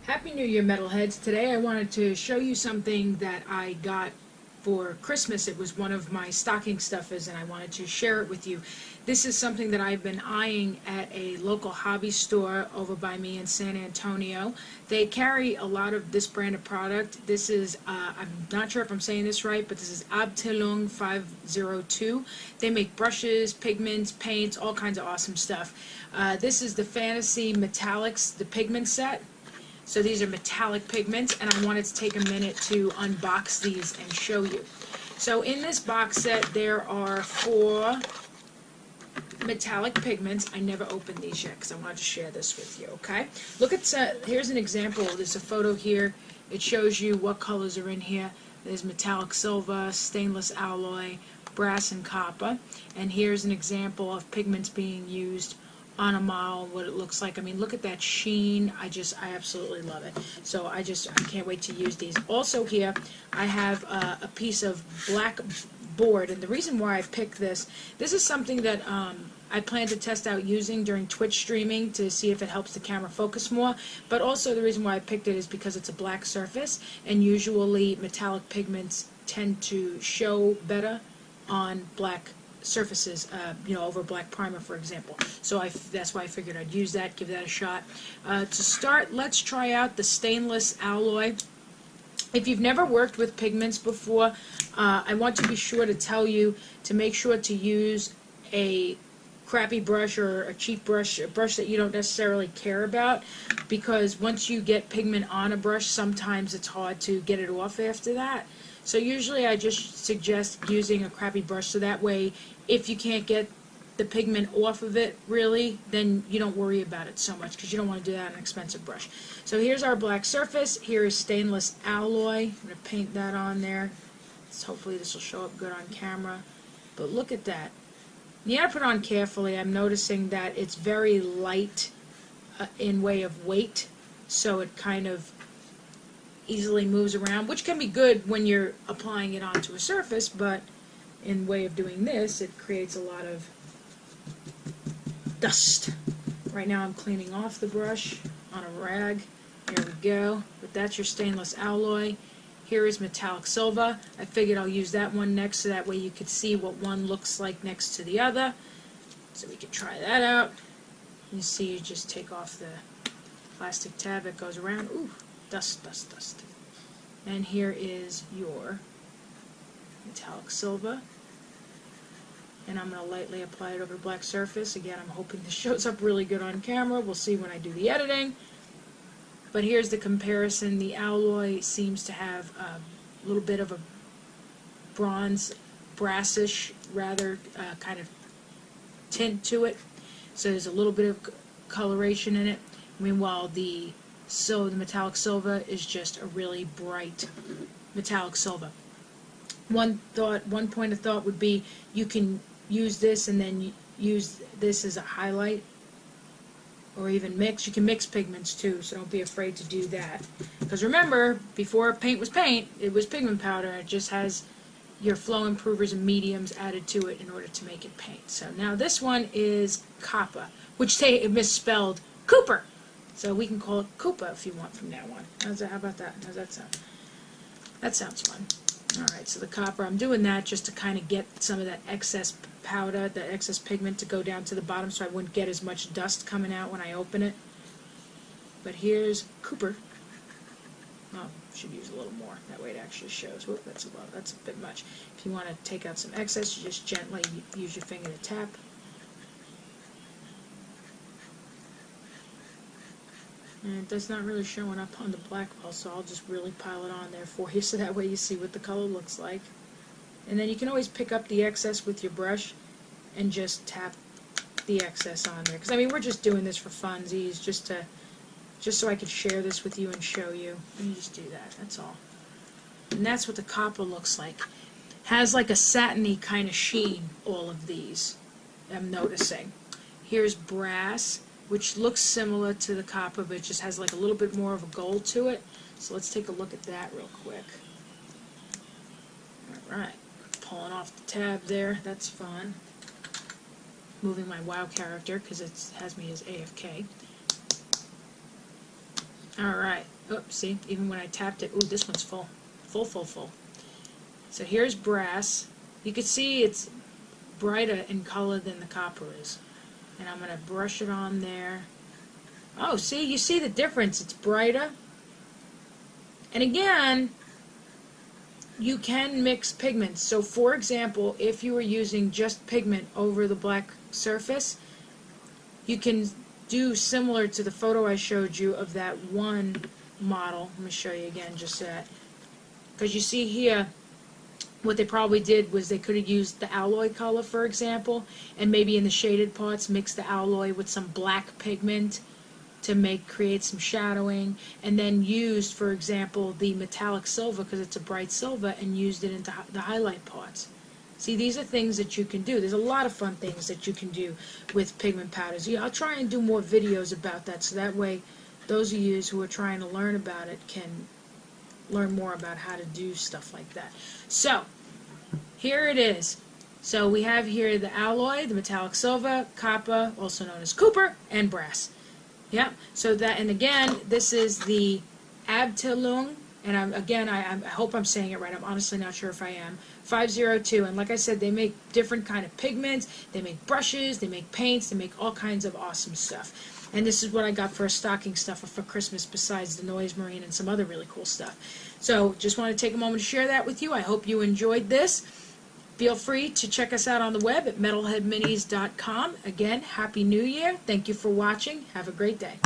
Happy New Year, Metalheads. Today I wanted to show you something that I got for Christmas. It was one of my stocking stuffers and I wanted to share it with you. This is something that I've been eyeing at a local hobby store over by me in San Antonio. They carry a lot of this brand of product. This is, I'm not sure if I'm saying this right, but this is Abteilung 502. They make brushes, pigments, paints, all kinds of awesome stuff. This is the Fantasy Metallics, the Pigment Set. So these are metallic pigments, and I wanted to take a minute to unbox these and show you. So in this box set, there are 4 metallic pigments. I never opened these yet because I wanted to share this with you, okay? Look at, here's an example. There's a photo here. It shows you what colors are in here. There's metallic silver, stainless alloy, brass, and copper. And here's an example of pigments being used on a model, what it looks like. I mean, look at that sheen. I absolutely love it. So I can't wait to use these. Also here, I have a piece of black board, and the reason why I picked this is something that I plan to test out using during Twitch streaming to see if it helps the camera focus more, but also the reason why I picked it is because it's a black surface, and usually metallic pigments tend to show better on black surfaces, over black primer, for example. So that's why I figured I'd use that, give that a shot. To start, let's try out the stainless alloy. If you've never worked with pigments before, I want to be sure to tell you to make sure to use a crappy brush or a cheap brush, a brush that you don't necessarily care about, because once you get pigment on a brush, sometimes it's hard to get it off after that. So usually I just suggest using a crappy brush, so that way if you can't get the pigment off of it really, then you don't worry about it so much, because you don't want to do that on an expensive brush. So here's our black surface. Here is stainless alloy. I'm going to paint that on there. So hopefully this will show up good on camera. But look at that. You gotta put it on carefully. I'm noticing that it's very light in way of weight, so it kind of easily moves around, which can be good when you're applying it onto a surface, but in way of doing this, it creates a lot of dust. Right now I'm cleaning off the brush on a rag. Here we go. But that's your stainless alloy. Here is metallic silver. I figured I'll use that one next, so that way you could see what one looks like next to the other. So we can try that out. You see, you just take off the plastic tab that goes around. Ooh, dust, dust, dust. And here is your metallic silver. And I'm going to lightly apply it over the black surface. Again, I'm hoping this shows up really good on camera. We'll see when I do the editing. But here's the comparison. The alloy seems to have a little bit of a bronze, brassish, rather kind of tint to it. So there's a little bit of coloration in it. Meanwhile, the metallic silver is just a really bright metallic silver. One point of thought would be you can use this and then use this as a highlight, or even mix. You can mix pigments too, so don't be afraid to do that. Because remember, before paint was paint, it was pigment powder. It just has your flow improvers and mediums added to it in order to make it paint. So now this one is copper, which they misspelled Cooper. So we can call it Koopa if you want from now on. How about that? How's that sound? That sounds fun. Alright, so the copper, I'm doing that just to kind of get some of that excess powder, that excess pigment to go down to the bottom, so I wouldn't get as much dust coming out when I open it. But here's Cooper. Oh, should use a little more. That way it actually shows. Whoop, that's a bit much. If you want to take out some excess, you just gently use your finger to tap. And it's not really showing up on the black wall, so I'll just really pile it on there for you, so that way you see what the color looks like. And then you can always pick up the excess with your brush and just tap the excess on there. Because I mean, we're just doing this for funsies, just so I could share this with you and show you. And you just do that. That's all. And that's what the copper looks like. Has like a satiny kind of sheen. All of these, I'm noticing. Here's brass, which looks similar to the copper, but it just has like a little bit more of a gold to it. So let's take a look at that real quick. Alright, pulling off the tab there, that's fun. Moving my WoW character, because it has me as AFK. Alright, Oh, see, even when I tapped it, ooh, this one's full. Full. So here's brass. You can see it's brighter in color than the copper is. And I'm going to brush it on there. Oh, see, you see the difference. It's brighter. And again, you can mix pigments. So for example, if you were using just pigment over the black surface, you can do similar to the photo I showed you of that one model. Let me show you again just that. Because you see here, what they probably did was they could have used the alloy color, for example, and maybe in the shaded parts mix the alloy with some black pigment to create some shadowing, and then used, for example, the metallic silver because it's a bright silver, and used it into the highlight parts. See, these are things that you can do. There's a lot of fun things that you can do with pigment powders. Yeah, I'll try and do more videos about that, so that way those of you who are trying to learn about it can learn more about how to do stuff like that. So, here it is. So we have here the alloy, the metallic silver, copper, also known as Cooper, and brass. Yeah, so that, and again, this is the Abteilung, and I hope I'm saying it right. I'm honestly not sure if I am. 502, and like I said, they make different kind of pigments, they make brushes, they make paints, they make all kinds of awesome stuff. And this is what I got for a stocking stuffer for Christmas, besides the Noise Marine and some other really cool stuff. So just want to take a moment to share that with you. I hope you enjoyed this. Feel free to check us out on the web at metalheadminis.com. Again, Happy New Year. Thank you for watching. Have a great day.